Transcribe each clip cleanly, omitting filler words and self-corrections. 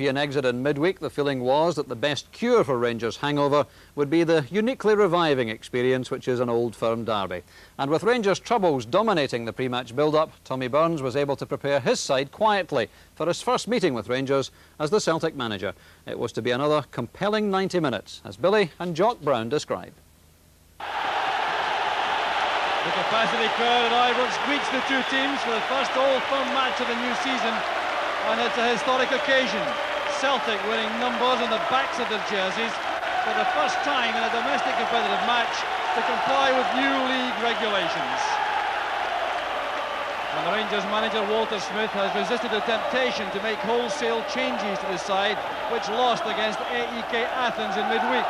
European exit in midweek, the feeling was that the best cure for Rangers' hangover would be the uniquely reviving experience which is an Old Firm derby. And with Rangers' troubles dominating the pre-match build-up, Tommy Burns was able to prepare his side quietly for his first meeting with Rangers as the Celtic manager. It was to be another compelling 90 minutes, as Billy and Jock Brown describe. The capacity crowd at Ibrox greets the two teams for the first Old Firm match of the new season, and it's a historic occasion. Celtic winning numbers on the backs of their jerseys for the first time in a domestic competitive match to comply with new league regulations. And the Rangers manager Walter Smith has resisted the temptation to make wholesale changes to the side, which lost against AEK Athens in midweek.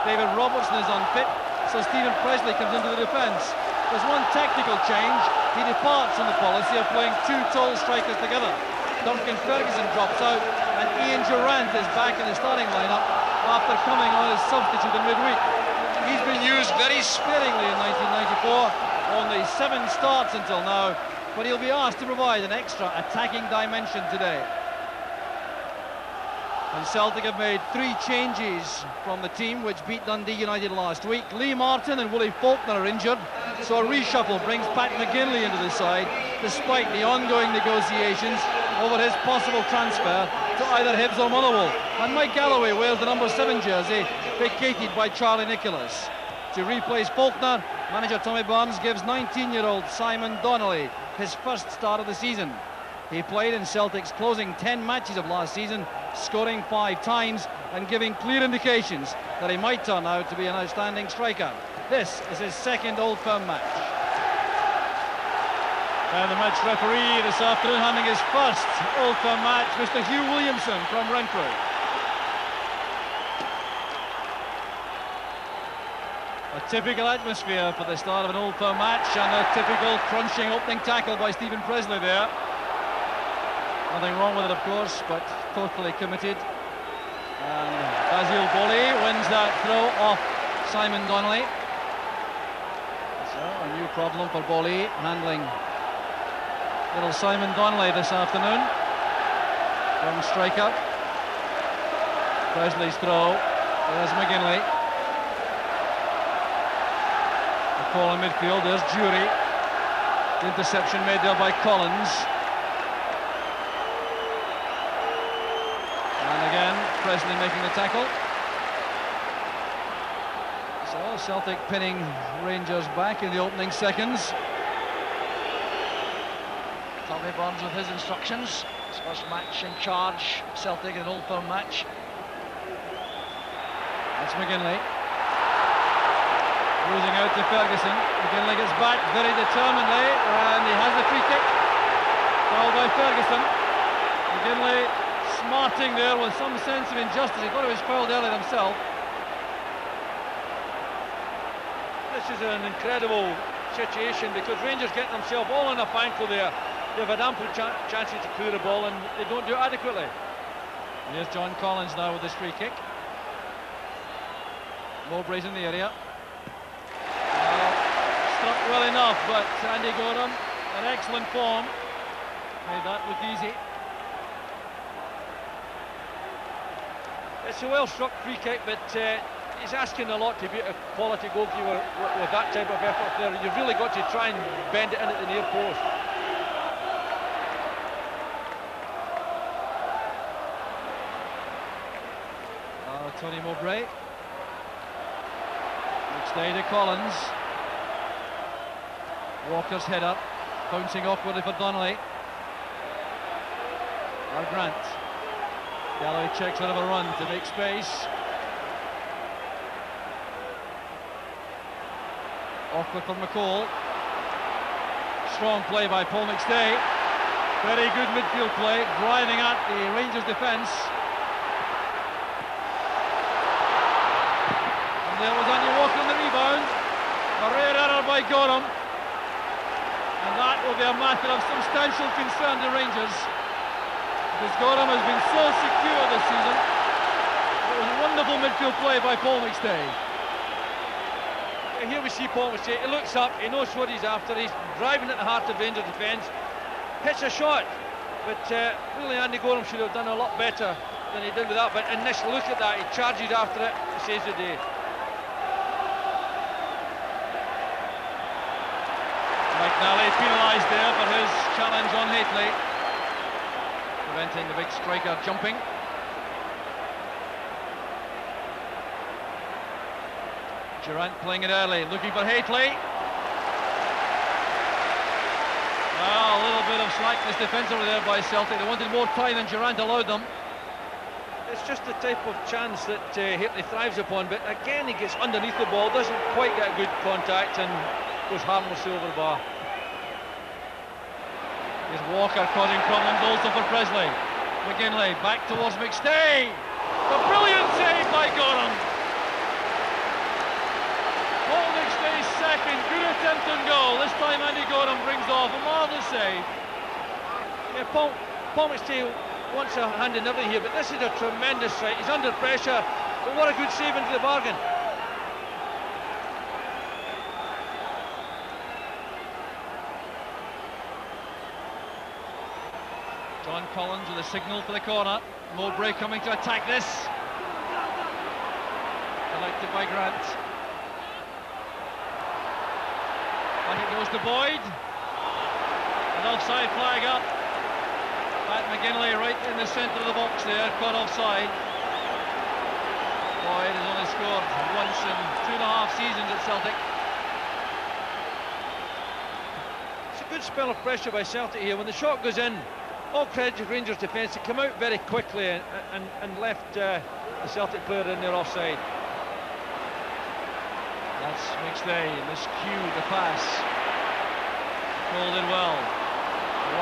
David Robertson is unfit, so Stephen Presley comes into the defence. There's one tactical change. He departs from the policy of playing two tall strikers together. Duncan Ferguson drops out, and Ian Durrant is back in the starting lineup after coming on as substitute in midweek. He's been used very sparingly in 1994, only 7 starts until now, but he'll be asked to provide an extra attacking dimension today. And Celtic have made 3 changes from the team which beat Dundee United last week. Lee Martin and Willie Faulkner are injured, so a reshuffle brings Pat McGinley into the side, despite the ongoing negotiations over his possible transfer to either Hibs or Motherwell. And Mike Galloway wears the number 7 jersey, vacated by Charlie Nicholas. To replace Faulkner, manager Tommy Burns gives 19-year-old Simon Donnelly his first start of the season. He played in Celtic's closing 10 matches of last season, scoring 5 times and giving clear indications that he might turn out to be an outstanding striker. This is his second Old Firm match. And the match referee this afternoon handing his first Old Firm match, Mr. Hugh Williamson from Renfrew. A typical atmosphere for the start of an Old Firm match, and a typical crunching opening tackle by Stephen Presley there. Nothing wrong with it, of course, but totally committed. And Basil Boley wins that throw off Simon Donnelly. So a new problem for Boley, handling little Simon Donnelly this afternoon. Young striker. Presley's throw. There's McGinley. The call in midfield. There's Jury. The interception made there by Collins. Presley making the tackle. So Celtic pinning Rangers back in the opening seconds. Tommy Burns with his instructions. His first match in charge, Celtic in an Old Firm match. That's McGinley. Losing out to Ferguson. McGinley gets back very determinedly, and he has the free kick. Fouled by Ferguson. McGinley smarting there with some sense of injustice. He thought he was fouled earlier himself. This is an incredible situation because Rangers get themselves all in a ankle there. They've had ample chances to clear the ball and they don't do it adequately. And here's John Collins now with his free kick. Mowbray's in the area. Struck well enough, but Andy Gorham in excellent form. Made that look easy. It's a well-struck free kick, but he's asking a lot to be a quality goalkeeper with that type of effort there. You've really got to try and bend it in at the near post. Tony Mowbray. McStay to Collins. Walker's header, bouncing awkwardly for Donnelly. Now Grant. Galloway checks out of a run to make space. Awkward for McCall. Strong play by Paul McStay. Very good midfield play, driving at the Rangers defence. And there was Andy Walker on the rebound. A rare error by Gorham. And that will be a matter of substantial concern to Rangers. Because Gorham has been so secure this season. It was a wonderful midfield play by Paul McStay. And here we see Paul McStay. He looks up, he knows what he's after. He's driving at the heart of Rangers defence. Hits a shot. But really Andy Gorham should have done a lot better than he did with that, but initially, look at that, he charges after it, he saves the day. McNally penalised there for his challenge on Hateley, preventing the big striker jumping. Durant playing it early, looking for Hateley. A little bit of slackness defensively there by Celtic. They wanted more time than Durant allowed them. It's just the type of chance that Hateley thrives upon, but again he gets underneath the ball, doesn't quite get good contact and goes harmlessly over the bar. Here's Walker causing problems also for Presley. McGinley back towards McStay. A brilliant save by Gorham. Paul McStay's second good attempt on goal. This time Andy Gorham brings off a marvellous save. Yeah, Paul McStay wants a hand in everything here, but this is a tremendous strike. He's under pressure, but what a good save into the bargain. John Collins with a signal for the corner. Mowbray coming to attack this. Collected by Grant. And it goes to Boyd. An offside flag up. Pat McGinley right in the centre of the box there, caught offside. Boyd has only scored once in 2.5 seasons at Celtic. It's a good spell of pressure by Celtic here. When the shot goes in, all credit to Rangers defence. They come out very quickly and left the Celtic player in there offside. That's McStay, miscued the pass. Cole did well.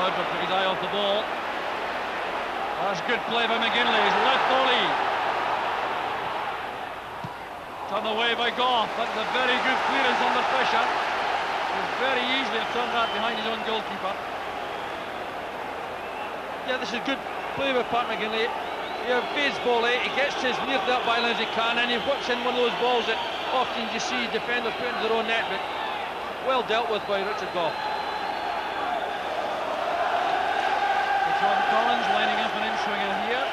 Roger took his eye off the ball. That's good play by McGinley, his left volley. Turned away by Goff, that's a very good clearance under pressure. Could very easily have turned that behind his own goalkeeper. Yeah, this is good play by Pat McGinley. You have Fade's volley, he gets to as near to that byline as he can, and he whips in one of those balls that often you see defenders put into their own net, but well dealt with by Richard Goff. John Collins lining up an in-swinger here.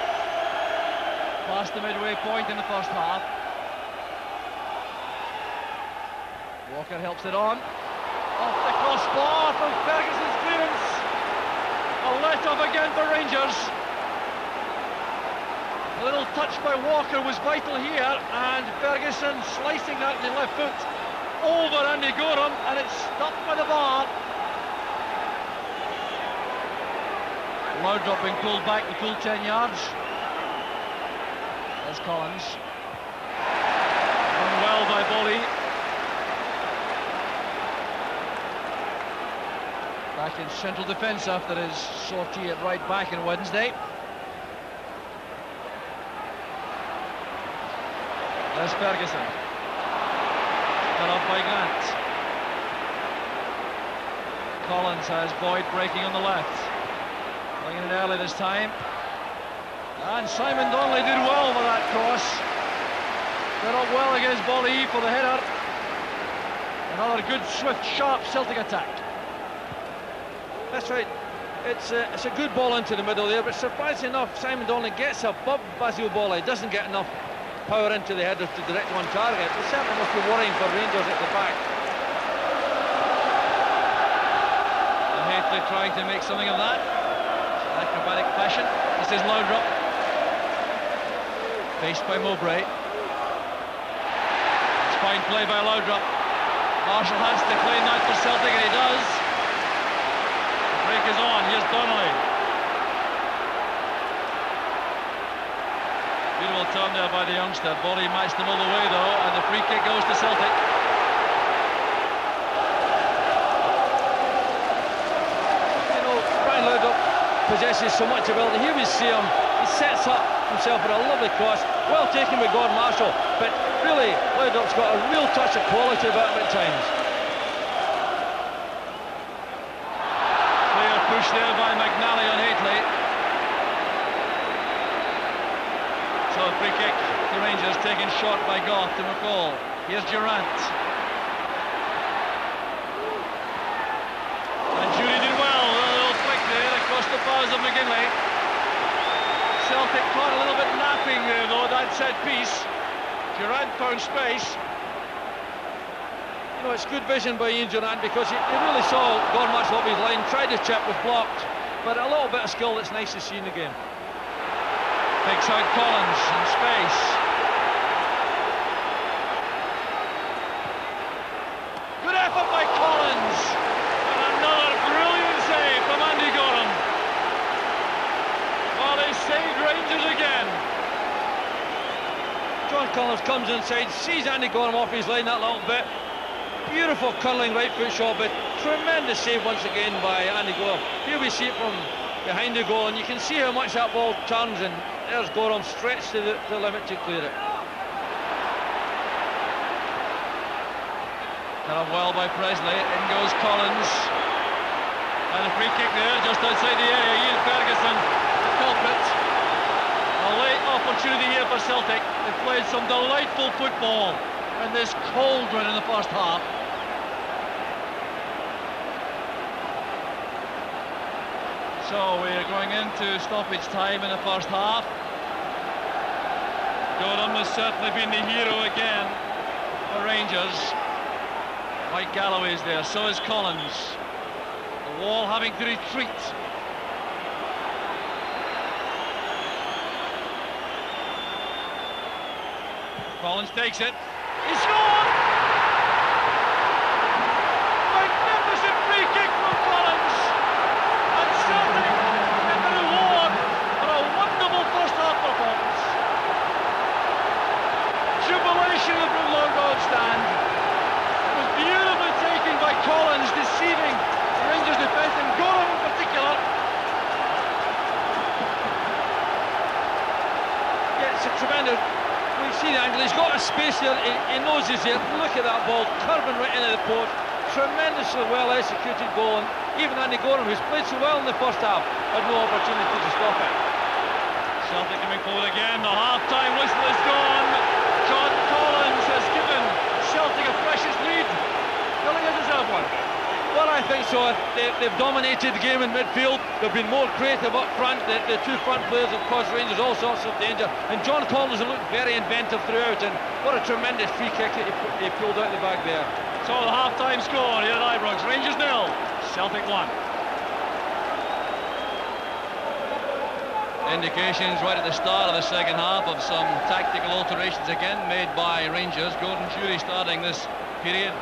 Past the midway point in the first half. Walker helps it on. Off the crossbar from Ferguson's clearance. A let-off again for Rangers. A little touch by Walker was vital here, and Ferguson slicing that in the left foot over Andy Gorham, and it's stopped by the bar. Loudrop being pulled back the full 10 yards. There's Collins. Done well by Bolly. Back in central defence after his sortie at right back on Wednesday. There's Ferguson. Cut off by Grant. Collins has Boyd breaking on the left. Bringing it early this time. And Simon Donnelly did well with that cross. Got up well against Bolly for the header. Another good, swift, sharp Celtic attack. That's right. It's a good ball into the middle there, but surprisingly enough, Simon Donnelly gets above Basil Bolly. Doesn't get enough power into the header to direct one target. It certainly must be worrying for Rangers at the back. And Hateley trying to make something of that. Acrobatic fashion. This is Loudrop. Faced by Mowbray. It's fine play by Loudrop. Marshall has to claim that for Celtic, and he does. The break is on. Here's Donnelly. Beautiful turn there by the youngster. Bolly matched him all the way though, and the free kick goes to Celtic. You know, Brian Loudrop possesses so much ability. Here we see him. He sets up himself for a lovely cross. Well taken by Gordon Marshall, but really Loudrop's got a real touch of quality about him at times. Clear push there by McNally on Hateley. So a free kick to Rangers, taken short by Goff to McCall. Here's Durant. And Judy did well, a little flick there across the bars of McGinley. Celtic caught a little bit napping there though, that set piece. Durant found space. You know, it's good vision by Ian Durant because he really saw Gormat's off his line, tried to chip, was blocked, but a little bit of skill that's nice to see in the game. Takes out Collins in space. Good effort by Collins, and another brilliant save from Andy Gorham. Well, they saved Rangers again. John Collins comes inside, sees Andy Gorham off his line that little bit. Beautiful curling right foot shot, but tremendous save once again by Andy Gorham. Here we see it from behind the goal, and you can see how much that ball turns, and there's Gorham stretched to the limit to clear it. Cut up well by Presley, in goes Collins. And a free kick there, just outside the area. Ian Ferguson, the culprit. A late opportunity here for Celtic. They played some delightful football in this cold run in the first half. So we are going into stoppage time in the first half. Gorham has certainly been the hero again for Rangers. Mike Galloway's there, so is Collins. The wall having to retreat. Collins takes it. He scored! Magnificent free kick from Collins. And Celtic get the reward for a wonderful first half performance. Jubilation in the Long Road stand. It was beautifully taken by Collins, deceiving the Rangers defence, and Gorham in particular. Yeah, it's a tremendous. We see the angle, he's got a space there, he knows he's there. Look at that ball, curving right into the post. Tremendously well executed goal, and even Andy Gorham, who's played so well in the first half, had no opportunity to stop it. Celtic coming forward again, the half-time whistle is gone. John Collins has given Celtic a precious lead. Will they deserve one? Well, I think so. They've dominated the game in midfield. They've been more creative up front. The two front players have caused Rangers all sorts of danger. And John Collins has looked very inventive throughout. And what a tremendous free kick that he pulled out the back there. So the half-time score here at Ibrox. Rangers 0, Celtic 1. Indications right at the start of the second half of some tactical alterations again made by Rangers. Gordon Jury starting this period.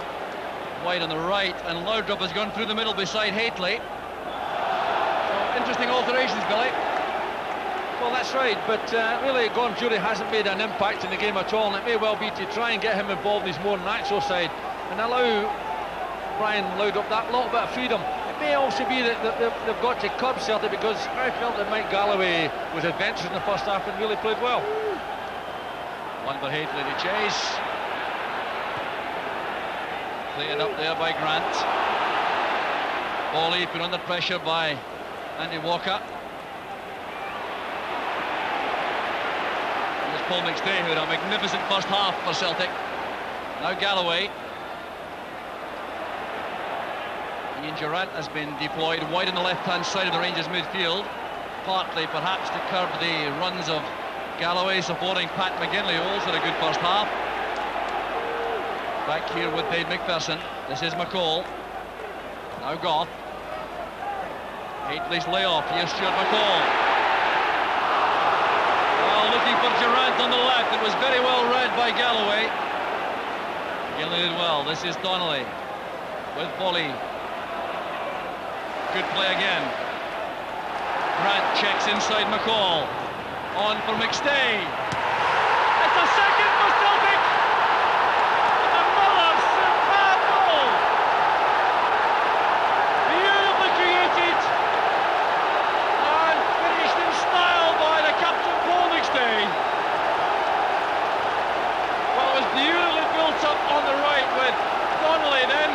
Wide on the right, and Laudrup has gone through the middle beside Haitley. So interesting alterations, Billy. Well, that's right, but really Gordon Jury hasn't made an impact in the game at all, and it may well be to try and get him involved in his more natural side and allow Brian Laudrup that little bit of freedom. It may also be that they've got to curb Celtic, because I felt that Mike Galloway was adventurous in the first half and really played well. One for Haitley to chase. Played up there by Grant. Bally put under pressure by Andy Walker. There's Paul McStay, who had a magnificent first half for Celtic. Now Galloway. Ian Durant has been deployed wide on the left-hand side of the Rangers midfield, partly perhaps to curb the runs of Galloway, supporting Pat McGinley, who also had a good first half. Back here with Dave McPherson. This is McCall. Now Goff. Haitley's layoff. Here's Stuart McCall. Well, looking for Durant on the left. It was very well read by Galloway. McGinley did well. This is Donnelly with Bolly. Good play again. Grant checks inside McCall. On for McStay. It's a second for Celtic. Another superb goal. Beautifully created and finished in style by the captain, Paul McStay. Well, it was beautifully built up on the right with Donnelly, then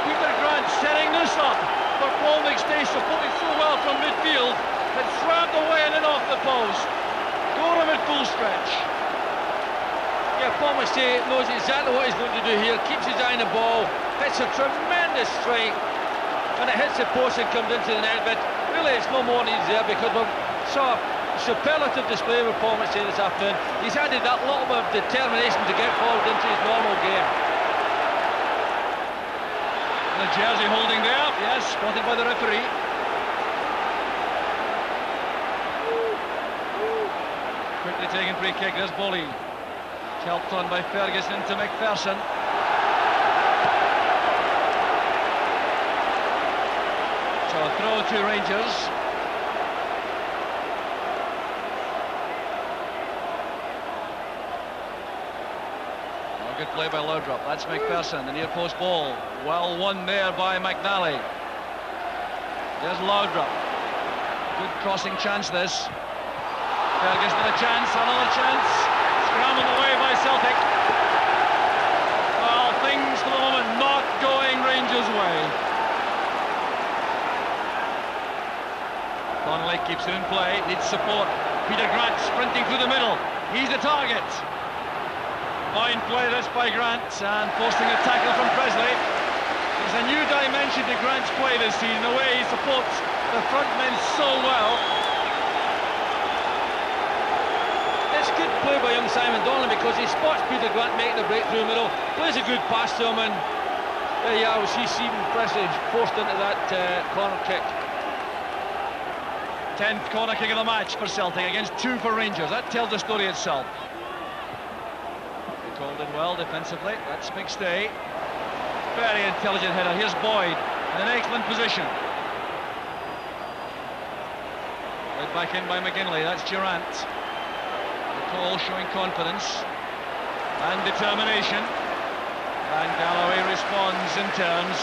Peter Grant setting this up for Paul McStay, supporting so well from midfield. It slammed away and then off the post. Gorham in full stretch. Yeah, Paul McStay knows exactly what he's going to do here. Keeps his eye on the ball. Hits a tremendous strike. And it hits the post and comes into the net. But really, it's no more needs there, because we saw superlative display of performance here this afternoon. He's added that little bit of determination to get forward into his normal game. The jersey holding there, yes, spotted by the referee. Quickly taken free kick, there's Bolly. Helped on by Ferguson to McPherson. So a throw to Rangers. Oh, good play by Laudrup. That's McPherson, the near post ball. Well won there by McNally. There's Laudrup. Good crossing chance this. Ferguson with a chance, another chance. Scrambled away by Celtic. Well, things for the moment not going Rangers' way. Connolly keeps it in play, needs support. Peter Grant sprinting through the middle. He's the target. Fine play this by Grant and forcing a tackle from Presley. There's a new dimension to Grant's play this season, the way he supports the front men so well. It's good play by young Simon Donnelly because he spots Peter Grant making the break through the middle, plays a good pass to him, and there you are, we see Stephen Presley forced into that corner kick. 10th corner kick of the match for Celtic against 2 for Rangers. That tells the story itself. He called it well defensively. That's McStay. Very intelligent header. Here's Boyd in an excellent position. Led back in by McGinley. That's Durant. McCall showing confidence and determination. And Galloway responds in turns.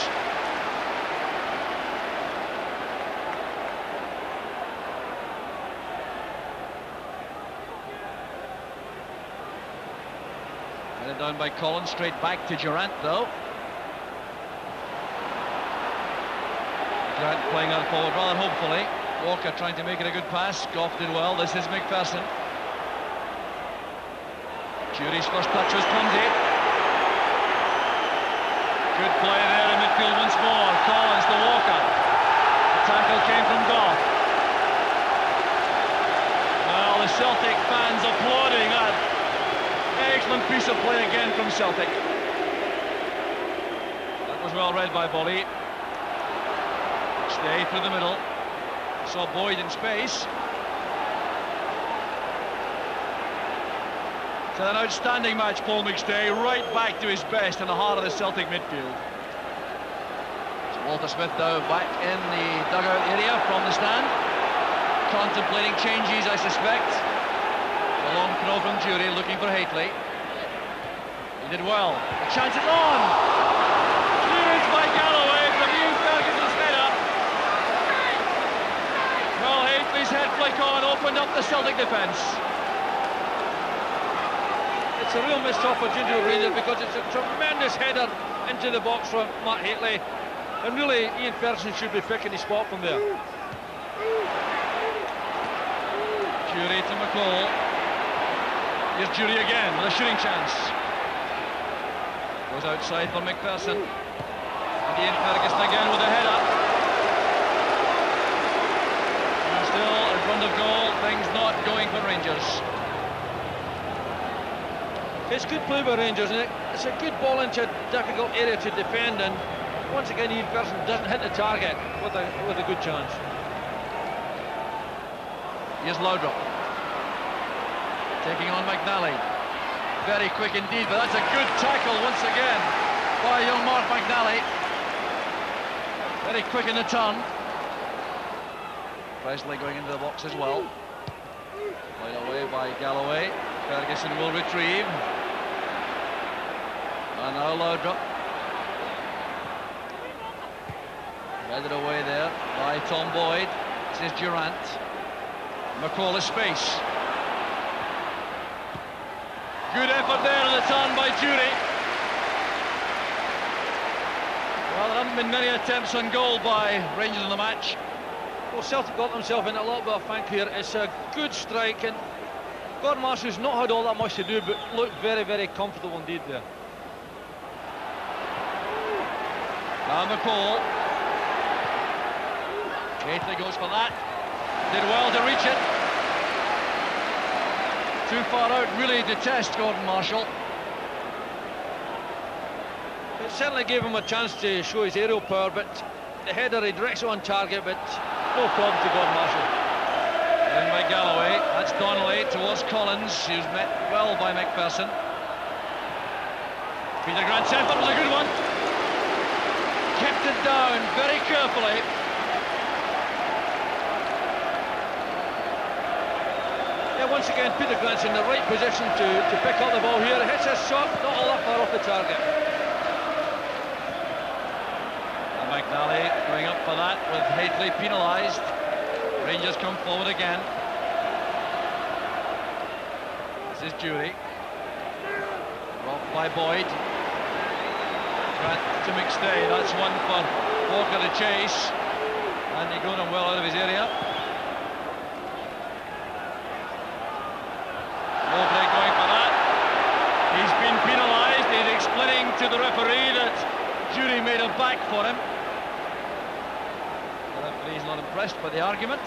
Headed down by Collins, straight back to Durant though. Durant playing out forward rather hopefully. Walker trying to make it a good pass. Goff did well. This is McPherson. Jury's first touch was clumsy. Good play there in midfield once more. Collins to Walker. The tackle came from Goff. Well, the Celtic fans applauding that. Excellent piece of play again from Celtic. That was well read by Bolly. Stay through the middle. Saw Boyd in space. So an outstanding match, Paul McStay, right back to his best in the heart of the Celtic midfield. So Walter Smith now back in the dugout area from the stand. Contemplating changes, I suspect. A long throw from Jury, looking for Hateley. He did well. The chance is on! Clearance by Galloway from Ian Ferguson's header. Well, Hateley's head flick on opened up the Celtic defence. It's a real missed opportunity for Rangers because it's a tremendous header into the box from Matt Hateley. And really, Ian Ferguson should be picking his spot from there. Jury to McCall. Here's Jury again with a shooting chance. Goes outside for McPherson. And Ian Ferguson again with a header. And still in front of goal, things not going for Rangers. It's good play by Rangers, and it's a good ball into a difficult area to defend, and once again Ian Ferguson doesn't hit the target with a good chance. Here's Laudrup. Taking on McNally. Very quick indeed, but that's a good tackle once again by young Mark McNally. Very quick in the turn. Presley going into the box as well. Played away by Galloway. Ferguson will retrieve. And now Laudrup. Headed away there by Tom Boyd. This is Durant. McCall is space. Good effort there in the turn by Jury. Well, there haven't been many attempts on goal by Rangers in the match. Well, Celtic got themselves in a little bit of funk here. It's a good strike, and Gordon Marshall's not had all that much to do, but looked very, very comfortable indeed there. Now McCall. Hateley goes for that. Did well to reach it. too far out, really detest Gordon Marshall. It certainly gave him a chance to show his aerial power, but the header, he directs it on target, but no problem to Gordon Marshall. In by Galloway, that's Donnelly towards Collins, who's met well by McPherson. Peter Grant sent, that was a good one. Kept it down very carefully. Yeah, once again, Peter Grant's in the right position to pick up the ball here. Hits a shot, not all that far off the target. And McNally going up for that with Hateley penalised. Rangers come forward again. This is Jury. Robbed by Boyd. Grant to McStay. That's one for Walker to chase. And he got him well out of his area. Mowbray going for that. He's been penalised. He's explaining to the referee that Jury made a back for him. The referee's not impressed by the argument.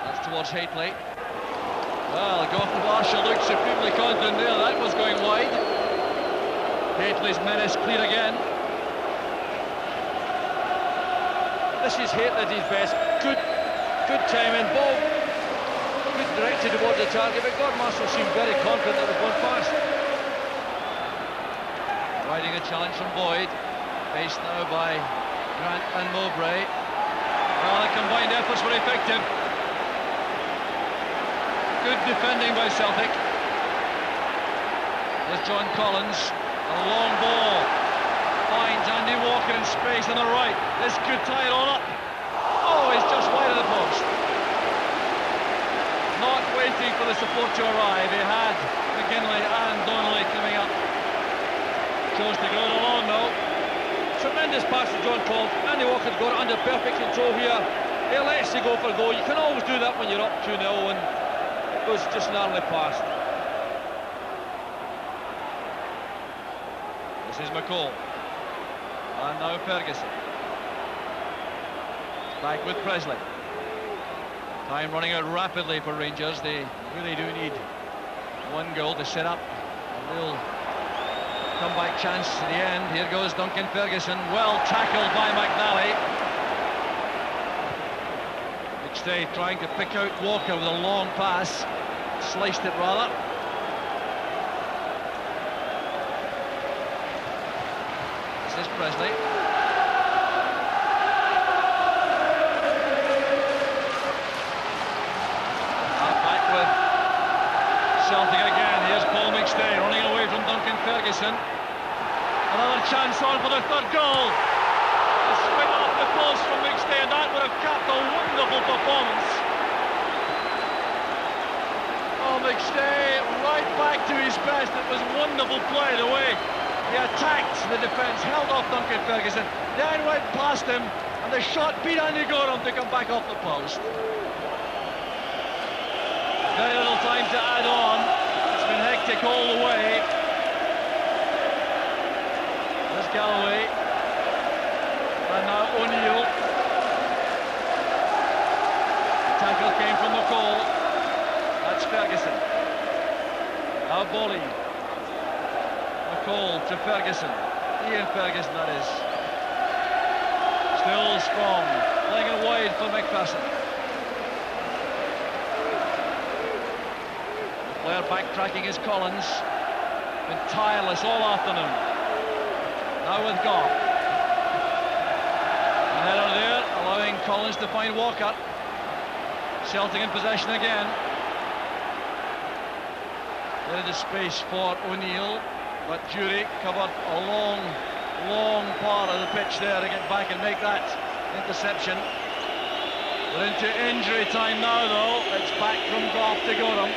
That's towards Hateley. Well, Gordon Marshall looked supremely confident there. That was going wide. Hateley's menace clear again. This is Hateley at his best. Good timing, ball good directed towards the target, but Gordon Marshall seemed very confident that it was going fast. Riding a challenge from Boyd. Faced now by Grant and Mowbray. Well, the combined efforts were effective. Good defending by Celtic. There's John Collins. A long ball. Finds Andy Walker in space on the right. This could tie it all up. Oh, he's just wide of the post. Not waiting for the support to arrive. He had McGinley and Donnelly coming up. Chose to go it alone though. Tremendous pass to John Collins. Andy Walker's got it under perfect control here. He lets you go for a goal. You can always do that when you're up 2-0 and it goes just narrowly past. This is McCall. And now Ferguson. Back with Presley. Time running out rapidly for Rangers. They really do need one goal to set up a real comeback chance to the end. Here goes Duncan Ferguson. Well tackled by McNally. McStay trying to pick out Walker with a long pass. Sliced it rather. This is Presley. Back with Celtic again. Here's Paul McStay running away from Duncan Ferguson. Another chance on for the third goal. A swing off the post from McStay, and that would have capped a wonderful performance. Oh, McStay right back to his best. It was wonderful play the way he attacked the defence, held off Duncan Ferguson, then went past him, and the shot beat Andy Gorham to come back off the post. Very little time to add on. It's been hectic all the way. There's Galloway. And now O'Neill. Tackle came from McCall. That's Ferguson. Now Bolly. McCall to Ferguson. Ian Ferguson, that is. Still strong. Playing it wide for McPherson. Player backtracking is Collins. Been tireless all afternoon. Now with Goff. A header there, allowing Collins to find Walker. Celtic in possession again. There is space for O'Neill, but Jury covered a long part of the pitch there to get back and make that interception. We're into injury time now though. It's back from Goff to Gorham.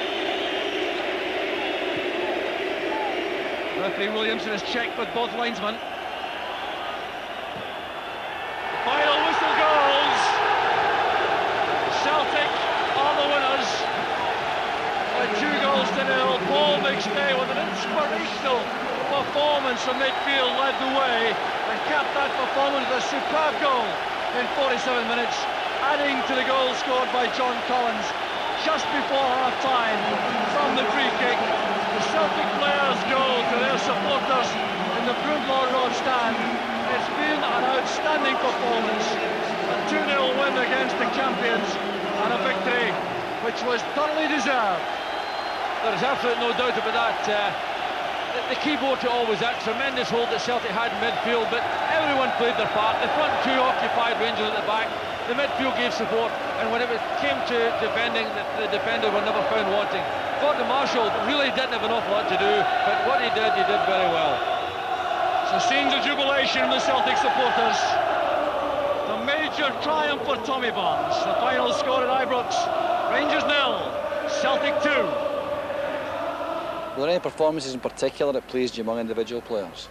Referee Williamson has checked with both linesmen. The final whistle goes. Celtic are the winners by 2-0. Paul McStay with an inspirational performance from midfield led the way and capped that performance with a superb goal. in 47 minutes, adding to the goal scored by John Collins just before half-time from the free kick. The Celtic players go to their supporters in the Broomlaw Road stand. It's been an outstanding performance, a 2-0 win against the champions, and a victory which was thoroughly deserved. There is absolutely no doubt about that. The key blow to all was that tremendous hold that Celtic had in midfield, but everyone played their part. The front two occupied Rangers at the back. The midfield gave support, and when it came to defending, the defender were never found wanting. Gordon Marshall really didn't have an awful lot to do, but what he did very well. So scenes of jubilation from the Celtic supporters. The major triumph for Tommy Barnes. The final score at Ibrox: Rangers 0, Celtic 2. Were there any performances in particular that pleased you among individual players?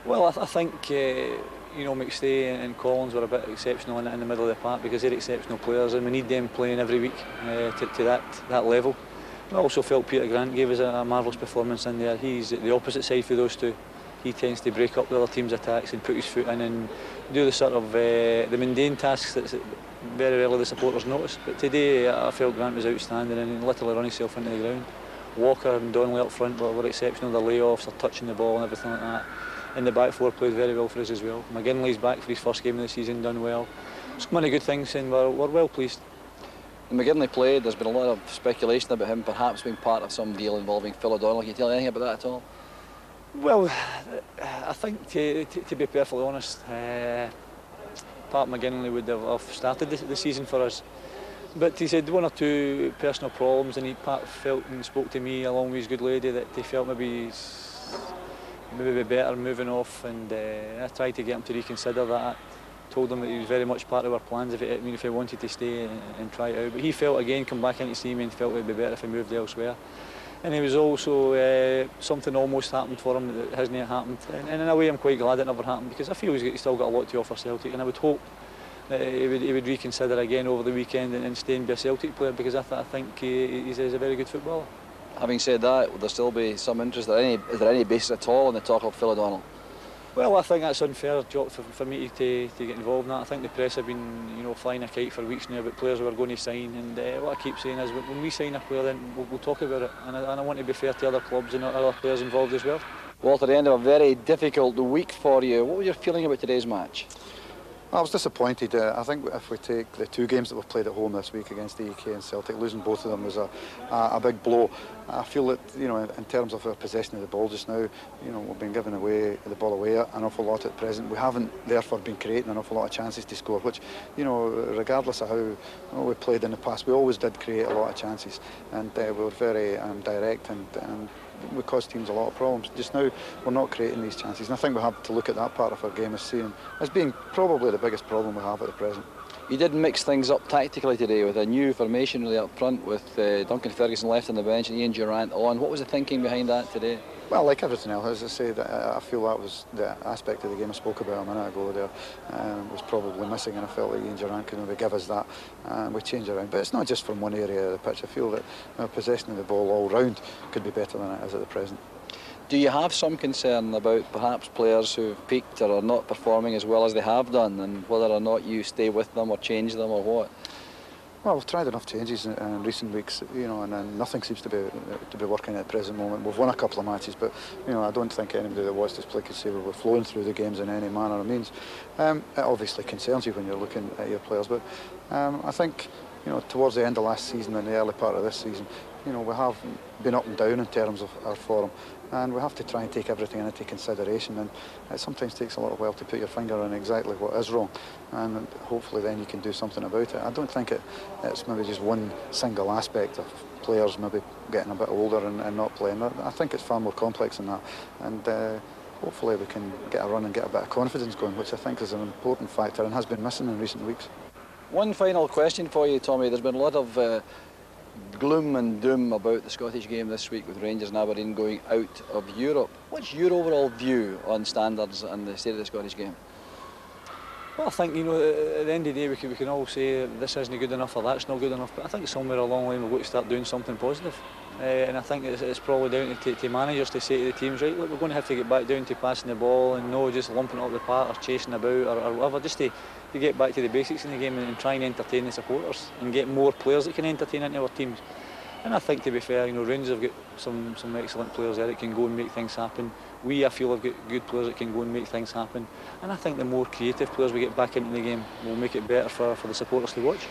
Well, I think McStay and Collins were a bit exceptional in the middle of the park because they're exceptional players and we need them playing every week to that level. I also felt Peter Grant gave us a marvellous performance in there. He's at the opposite side for those two. He tends to break up the other team's attacks and put his foot in and do the sort of the mundane tasks that very rarely the supporters notice. But today I felt Grant was outstanding and he literally run himself into the ground. Walker and Donnelly up front were exceptional. Their layoffs, their touching the ball and everything like that. And the back four played very well for us as well. McGinley's back for his first game of the season, done well. So many good things and we're well pleased. When McGinley played, there's been a lot of speculation about him perhaps being part of some deal involving Phil O'Donnell. Can you tell anything about that at all? Well, I think to be perfectly honest, Pat McGinley would have started the season for us. But he said one or two personal problems and Pat felt and spoke to me along with his good lady that he felt maybe be better moving off, and I tried to get him to reconsider that. Told him that he was very much part of our plans if he wanted to stay and try it out. But he felt again, come back in to see me and felt it would be better if he moved elsewhere. And it was also something almost happened for him that hasn't happened. And in a way I'm quite glad it never happened because I feel he's still got a lot to offer Celtic, and I would hope that he would reconsider again over the weekend and stay and be a Celtic player because I think he's a very good footballer. Having said that, will there still be some interest? Is there any basis at all in the talk of Phil O'Donnell? Well, I think that's unfair job for me to get involved in that. I think the press have been flying a kite for weeks now about players we were going to sign, and what I keep saying is when we sign a player then we'll talk about it, and I want to be fair to other clubs and other players involved as well. Walter, the end of a very difficult week for you. What was your feeling about today's match? I was disappointed. I think if we take the two games that we've played at home this week against the UK and Celtic, losing both of them was a big blow. I feel that in terms of our possession of the ball just now, we've been giving the ball away an awful lot at present. We haven't therefore been creating an awful lot of chances to score, which regardless of how we played in the past, we always did create a lot of chances, and we were very direct and we caused teams a lot of problems. Just now we're not creating these chances, and I think we have to look at that part of our game as being probably the biggest problem we have at the present. You did mix things up tactically today with a new formation really up front with Duncan Ferguson left on the bench and Ian Durrant on. What was the thinking behind that today? Well, like everything else, as I say, I feel that was the aspect of the game I spoke about a minute ago there was probably missing, and I felt like Ian Durrant could maybe give us that, and we change around. But it's not just from one area of the pitch. I feel that possession of the ball all round could be better than it is at the present. Do you have some concern about perhaps players who've peaked or are not performing as well as they have done, and whether or not you stay with them or change them or what? Well, we've tried enough changes in recent weeks, and nothing seems to be working at the present moment. We've won a couple of matches, but I don't think anybody that watched us play could say we were flowing through the games in any manner or means. It obviously concerns you when you're looking at your players, but I think towards the end of last season and the early part of this season, we have been up and down in terms of our form, and we have to try and take everything into consideration, and it sometimes takes a little while to put your finger on exactly what is wrong, and hopefully then you can do something about it. I don't think it's maybe just one single aspect of players maybe getting a bit older and not playing. I think it's far more complex than that, and hopefully we can get a run and get a bit of confidence going, which I think is an important factor and has been missing in recent weeks. One final question for you, Tommy. There's been a lot of gloom and doom about the Scottish game this week with Rangers and Aberdeen going out of Europe. What's your overall view on standards and the state of the Scottish game? Well, I think, at the end of the day we can all say this isn't good enough or that's not good enough, but I think somewhere along the line we've got to start doing something positive. and I think it's probably down to managers to say to the teams, right, look, we're going to have to get back down to passing the ball and no just lumping it up the park or chasing about or whatever, just to get back to the basics in the game and try and entertain the supporters and get more players that can entertain into our teams. And I think, to be fair, you know, Rangers have got some excellent players there that can go and make things happen. I feel, have got good players that can go and make things happen. And I think the more creative players we get back into the game will make it better for the supporters to watch.